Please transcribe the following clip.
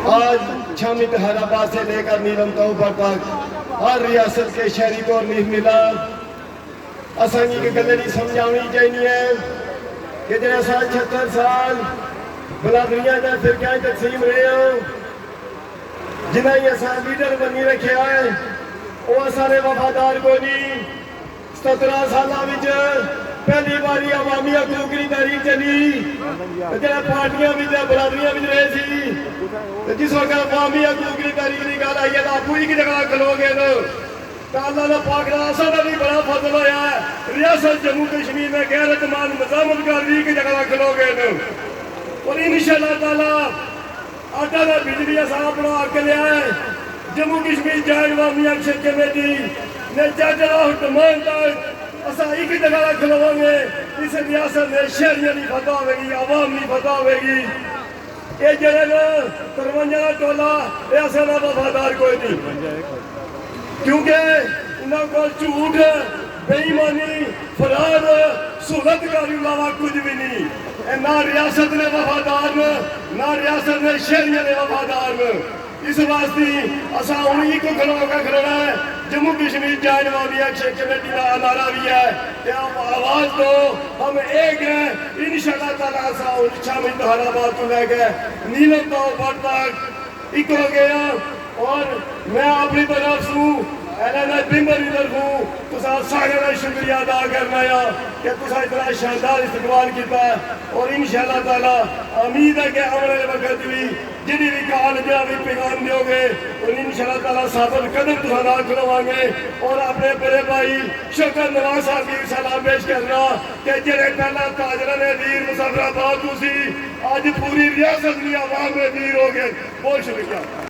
آج چھم اتحاد آباد سے لے کر نیلم توبہ تک ہر ریاست کے شہری کو نہیں ملا اسانگی کے گلے نہیں سمجھاؤنی چاہیے کہ جنہیں 76 سال بلادریاں جا فرقائیں تقسیم رہے ہو جنہیں یہ سال لیڈر بنی رکھے آئے وہ سارے وفادار کو نہیں 17 سالہ وچ پہلی باری عوامی حقوق کی تحریک چلی جنہیں پارٹیاں بھی برادریاں بھی رہے سی جس وقت عوامی حقوق کی تحریک کی گل آئی ہے تو آپ ہی کی جگہ کھلو گے تو اللہ نے پاک راستہ کا بھی بڑا فضل ہویا ہے ریاست جموں کشمیر میں غیرت مند مزاحمت کاری کی جگہ کھلو گے اور انشاءاللہ تعالیٰ آٹا نے بجلی ایسا اپنا کے لیا ہے جموں کشمیر جائن عوامی ایکشن کمیٹی نے چاچرا حکمان تک اسا ایک جگہ کھلو گے اس ریاست میں شہریوں نہیں فتح ہوئے گی عوام نہیں فتح ہوئے گی یہ جڑے نا ترونجا ٹولا یہ اصل وفادار کوئی نہیں کیونکہ انہوں کو جھوٹ بے ایمانی فرار سہولت کا علاوہ کچھ بھی نہیں نہ ریاست نے وفادار نہ ریاست نے شہریوں نے وفادار اس واسطے اسا انہی کو کھلونا ہے جموں کشمیر جائن عوامی ایکشن کمیٹی کا نعرہ بھی ہے کہ آواز دو ہم ایک ہیں انشاءاللہ تعالیٰ اسا چھم اتحاد آباد کو لے کے نیلم توبہ تک ایک ہو گیا اور میں اپنی طرف سے ایلانہ بمبری طرفوں تسا سارے کا شکریہ ادا کرنا ہے کہ تسا اتنا شاندار استقبال کیتا ہے اور انشاءاللہ تعالیٰ امید ہے کہ آنے والے وقت بھی جنہی بھی کال جہاں بھی پیغام دیو گے اور انشاءاللہ تعالیٰ ثابت قدم تسا نہ کھلوائیں گے اور اپنے بڑے بھائی شوکت نواز صاحب کی سلام پیش کرنا کہ جنہیں پہلا تاجرہ نے ویر مظفر آباد سی آج پوری ریاست کی عوام میں ویر ہو گئے بہت شکریہ